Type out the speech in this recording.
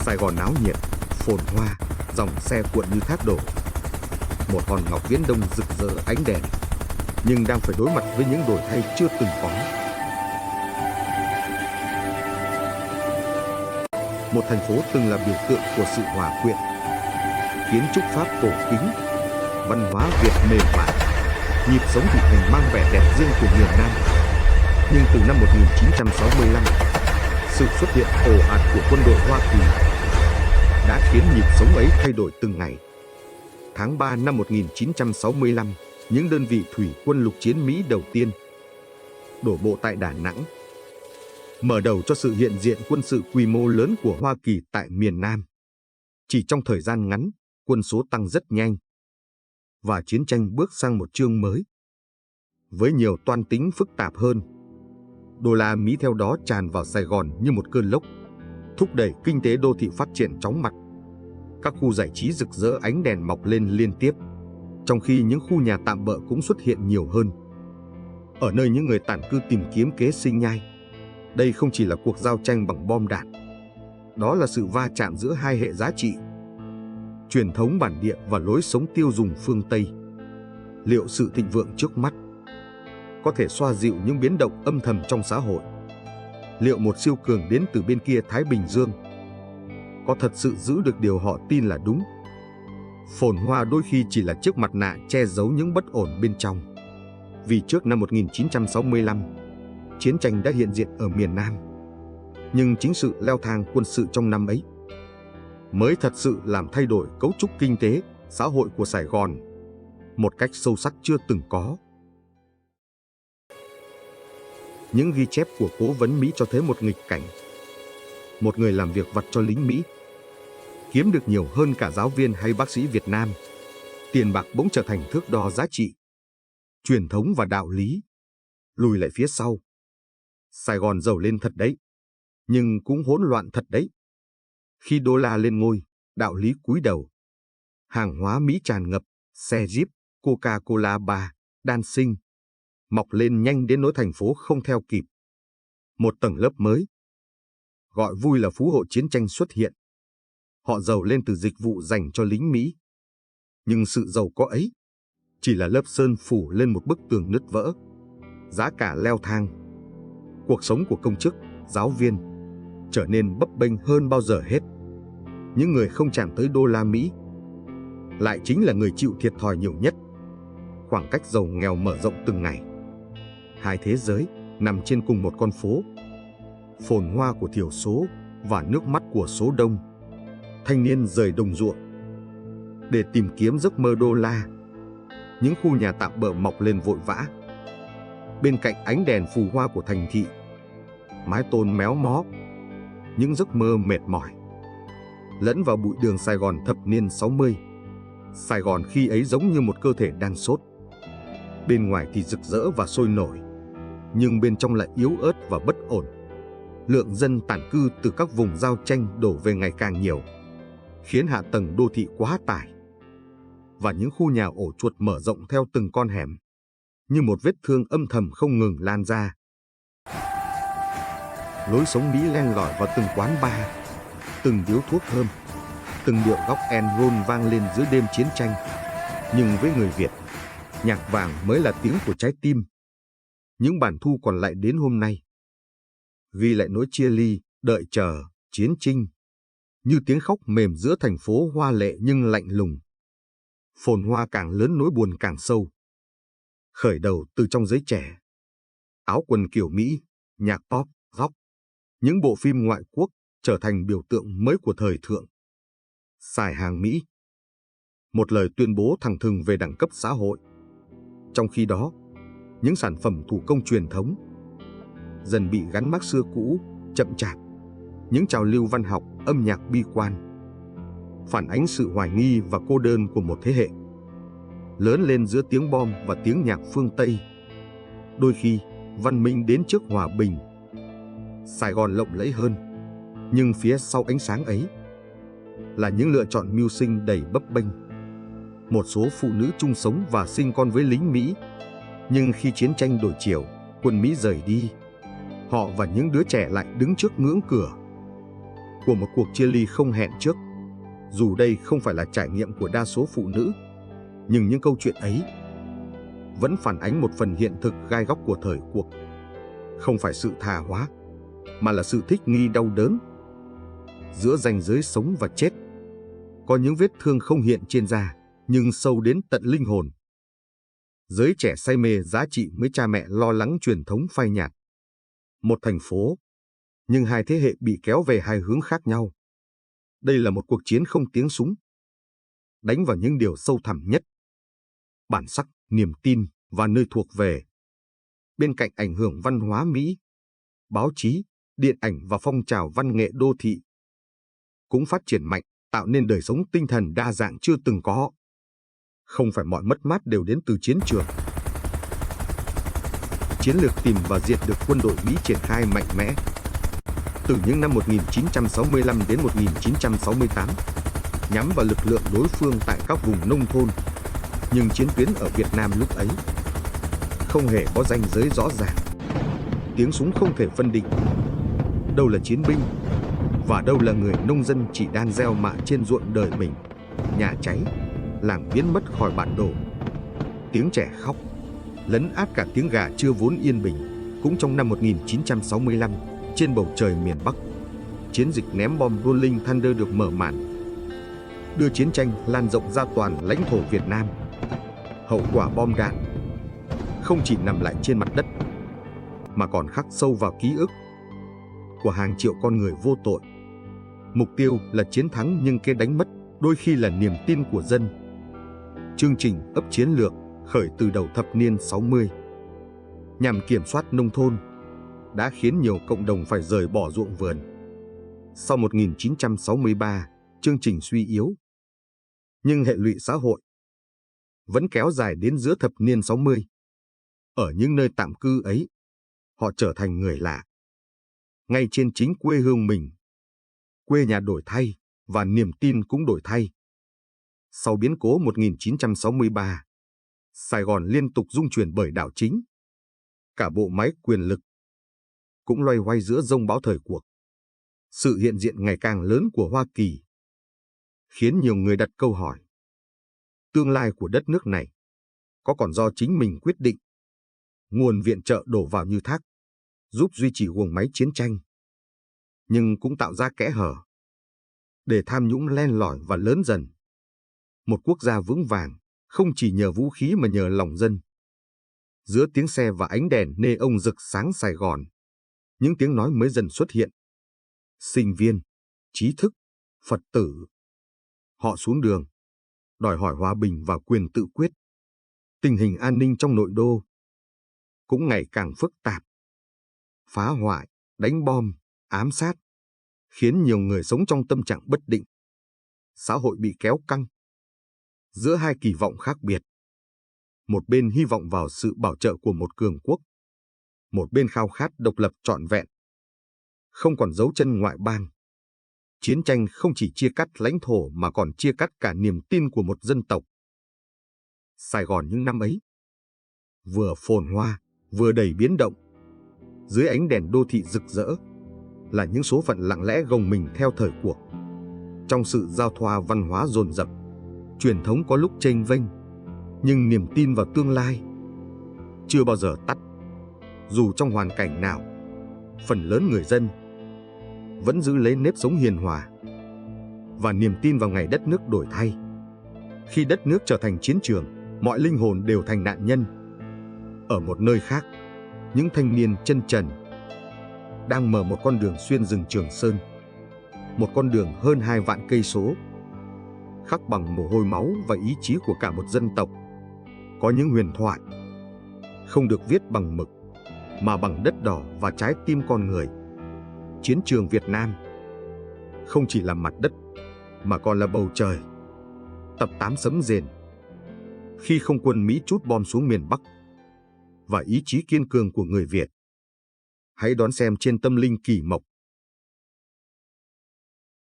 Sài Gòn náo nhiệt, phồn hoa, dòng xe cuộn như thác đổ. Một hòn ngọc viễn đông rực rỡ ánh đèn, nhưng đang phải đối mặt với những đổi thay chưa từng có. Một thành phố từng là biểu tượng của sự hòa quyện, kiến trúc Pháp cổ kính, văn hóa Việt mềm mại, nhịp sống thị thành mang vẻ đẹp riêng của miền Nam. Nhưng từ năm 1965, sự xuất hiện ồ ạt của quân đội Hoa Kỳ đã khiến nhịp sống ấy thay đổi từng ngày. Tháng 3 năm 1965, những đơn vị thủy quân lục chiến Mỹ đầu tiên đổ bộ tại Đà Nẵng, mở đầu cho sự hiện diện quân sự quy mô lớn của Hoa Kỳ tại miền Nam. Chỉ trong thời gian ngắn, quân số tăng rất nhanh, và chiến tranh bước sang một chương mới, với nhiều toan tính phức tạp hơn. Đô la Mỹ theo đó tràn vào Sài Gòn như một cơn lốc, thúc đẩy kinh tế đô thị phát triển chóng mặt. Các khu giải trí rực rỡ ánh đèn mọc lên liên tiếp, trong khi những khu nhà tạm bợ cũng xuất hiện nhiều hơn. Ở nơi những người tản cư tìm kiếm kế sinh nhai, đây không chỉ là cuộc giao tranh bằng bom đạn, đó là sự va chạm giữa hai hệ giá trị, truyền thống bản địa và lối sống tiêu dùng phương Tây. Liệu sự thịnh vượng trước mắt có thể xoa dịu những biến động âm thầm trong xã hội? Liệu một siêu cường đến từ bên kia Thái Bình Dương có thật sự giữ được điều họ tin là đúng? Phồn hoa đôi khi chỉ là chiếc mặt nạ che giấu những bất ổn bên trong. Vì trước năm 1965, chiến tranh đã hiện diện ở miền Nam, nhưng chính sự leo thang quân sự trong năm ấy mới thật sự làm thay đổi cấu trúc kinh tế, xã hội của Sài Gòn một cách sâu sắc chưa từng có. Những ghi chép của cố vấn Mỹ cho thấy một nghịch cảnh. Một người làm việc vặt cho lính Mỹ, kiếm được nhiều hơn cả giáo viên hay bác sĩ Việt Nam. Tiền bạc bỗng trở thành thước đo giá trị. Truyền thống và đạo lý lùi lại phía sau. Sài Gòn giàu lên thật đấy, nhưng cũng hỗn loạn thật đấy. Khi đô la lên ngôi, đạo lý cúi đầu. Hàng hóa Mỹ tràn ngập, xe Jeep, Coca-Cola bar, đan sinh, mọc lên nhanh đến nỗi thành phố không theo kịp. Một tầng lớp mới, gọi vui là phú hộ chiến tranh xuất hiện. Họ giàu lên từ dịch vụ dành cho lính Mỹ. Nhưng sự giàu có ấy chỉ là lớp sơn phủ lên một bức tường nứt vỡ. Giá cả leo thang. Cuộc sống của công chức, giáo viên trở nên bấp bênh hơn bao giờ hết. Những người không chạm tới đô la Mỹ lại chính là người chịu thiệt thòi nhiều nhất. Khoảng cách giàu nghèo mở rộng từng ngày. Hai thế giới nằm trên cùng một con phố. Phồn hoa của thiểu số và nước mắt của số đông. Thanh niên rời đồng ruộng để tìm kiếm giấc mơ đô la. Những khu nhà tạm bợ mọc lên vội vã. Bên cạnh ánh đèn phù hoa của thành thị, mái tôn méo mó, những giấc mơ mệt mỏi lẫn vào bụi đường Sài Gòn thập niên 60. Sài Gòn khi ấy giống như một cơ thể đang sốt. Bên ngoài thì rực rỡ và sôi nổi, nhưng bên trong lại yếu ớt và bất ổn. Lượng dân tản cư từ các vùng giao tranh đổ về ngày càng nhiều, khiến hạ tầng đô thị quá tải. Và những khu nhà ổ chuột mở rộng theo từng con hẻm, như một vết thương âm thầm không ngừng lan ra. Lối sống Mỹ len lỏi vào từng quán bar, từng điếu thuốc thơm, từng điệu rock and roll vang lên giữa đêm chiến tranh. Nhưng với người Việt, nhạc vàng mới là tiếng của trái tim. Những bản thu còn lại đến hôm nay ghi lại nỗi chia ly, đợi chờ, chiến tranh, như tiếng khóc mềm giữa thành phố hoa lệ nhưng lạnh lùng. Phồn hoa càng lớn nỗi buồn càng sâu. Khởi đầu từ trong giới trẻ, áo quần kiểu Mỹ, nhạc pop, rock, những bộ phim ngoại quốc trở thành biểu tượng mới của thời thượng. Xài hàng Mỹ, một lời tuyên bố thẳng thừng về đẳng cấp xã hội. Trong khi đó, những sản phẩm thủ công truyền thống dần bị gắn mác xưa cũ, chậm chạp. Những trào lưu văn học, âm nhạc bi quan phản ánh sự hoài nghi và cô đơn của một thế hệ, lớn lên giữa tiếng bom và tiếng nhạc phương Tây. Đôi khi, văn minh đến trước hòa bình. Sài Gòn lộng lẫy hơn, nhưng phía sau ánh sáng ấy là những lựa chọn mưu sinh đầy bấp bênh. Một số phụ nữ chung sống và sinh con với lính Mỹ, nhưng khi chiến tranh đổi chiều, quân Mỹ rời đi, họ và những đứa trẻ lại đứng trước ngưỡng cửa. của một cuộc chia ly không hẹn trước. Dù đây không phải là trải nghiệm của đa số phụ nữ, nhưng những câu chuyện ấy vẫn phản ánh một phần hiện thực gai góc của thời cuộc. Không phải sự tha hóa, mà là sự thích nghi đau đớn. Giữa ranh giới sống và chết, có những vết thương không hiện trên da, nhưng sâu đến tận linh hồn. Giới trẻ say mê giá trị với cha mẹ lo lắng truyền thống phai nhạt. Một thành phố, nhưng hai thế hệ bị kéo về hai hướng khác nhau. Đây là một cuộc chiến không tiếng súng, đánh vào những điều sâu thẳm nhất: bản sắc, niềm tin và nơi thuộc về. Bên cạnh ảnh hưởng văn hóa Mỹ, báo chí, điện ảnh và phong trào văn nghệ đô thị cũng phát triển mạnh, tạo nên đời sống tinh thần đa dạng chưa từng có. Không phải mọi mất mát đều đến từ chiến trường. Chiến lược tìm và diệt được quân đội Mỹ triển khai mạnh mẽ từ những năm 1965 đến 1968, nhắm vào lực lượng đối phương tại các vùng nông thôn. Nhưng chiến tuyến ở Việt Nam lúc ấy không hề có ranh giới rõ ràng. Tiếng súng không thể phân định đâu là chiến binh và đâu là người nông dân chỉ đang gieo mạ trên ruộng đời mình. Nhà cháy, làng biến mất khỏi bản đồ. Tiếng trẻ khóc lấn át cả tiếng gà trưa vốn yên bình. Cũng trong năm 1965, trên bầu trời miền Bắc, chiến dịch ném bom Rolling Thunder được mở màn, đưa chiến tranh lan rộng ra toàn lãnh thổ Việt Nam. Hậu quả bom đạn không chỉ nằm lại trên mặt đất, mà còn khắc sâu vào ký ức của hàng triệu con người vô tội. Mục tiêu là chiến thắng, nhưng cái đánh mất đôi khi là niềm tin của dân. Chương trình ấp chiến lược khởi từ đầu thập niên 60 nhằm kiểm soát nông thôn đã khiến nhiều cộng đồng phải rời bỏ ruộng vườn. Sau 1963, chương trình suy yếu, nhưng hệ lụy xã hội vẫn kéo dài đến giữa thập niên 60. Ở những nơi tạm cư ấy, họ trở thành người lạ. Ngay trên chính quê hương mình, quê nhà đổi thay và niềm tin cũng đổi thay. Sau biến cố 1963, Sài Gòn liên tục rung chuyển bởi đảo chính. Cả bộ máy quyền lực cũng loay hoay giữa dông bão thời cuộc. Sự hiện diện ngày càng lớn của Hoa Kỳ khiến nhiều người đặt câu hỏi: tương lai của đất nước này có còn do chính mình quyết định? Nguồn viện trợ đổ vào như thác, giúp duy trì guồng máy chiến tranh, nhưng cũng tạo ra kẽ hở để tham nhũng len lỏi và lớn dần. Một quốc gia vững vàng không chỉ nhờ vũ khí mà nhờ lòng dân. Giữa tiếng xe và ánh đèn neon rực sáng Sài Gòn, những tiếng nói mới dần xuất hiện. Sinh viên, trí thức, Phật tử, họ xuống đường, đòi hỏi hòa bình và quyền tự quyết. Tình hình an ninh trong nội đô cũng ngày càng phức tạp. Phá hoại, đánh bom, ám sát khiến nhiều người sống trong tâm trạng bất định. Xã hội bị kéo căng giữa hai kỳ vọng khác biệt. Một bên hy vọng vào sự bảo trợ của một cường quốc, một bên khao khát độc lập trọn vẹn, không còn dấu chân ngoại bang. Chiến tranh không chỉ chia cắt lãnh thổ mà còn chia cắt cả niềm tin của một dân tộc. Sài Gòn những năm ấy vừa phồn hoa, vừa đầy biến động. Dưới ánh đèn đô thị rực rỡ là những số phận lặng lẽ gồng mình theo thời cuộc. Trong sự giao thoa văn hóa dồn dập, truyền thống có lúc chênh vênh, nhưng niềm tin vào tương lai chưa bao giờ tắt. Dù trong hoàn cảnh nào, phần lớn người dân vẫn giữ lấy nếp sống hiền hòa và niềm tin vào ngày đất nước đổi thay. Khi đất nước trở thành chiến trường, mọi linh hồn đều thành nạn nhân. Ở một nơi khác, những thanh niên chân trần đang mở một con đường xuyên rừng Trường Sơn, một con đường hơn 2 vạn cây số, khắc bằng mồ hôi máu và ý chí của cả một dân tộc. Có những huyền thoại không được viết bằng mực, mà bằng đất đỏ và trái tim con người. Chiến trường Việt Nam không chỉ là mặt đất, mà còn là bầu trời. Tập 8 Sấm Rền. Khi không quân Mỹ trút bom xuống miền Bắc và ý chí kiên cường của người Việt. Hãy đón xem trên Tâm Linh Kỳ Mộc.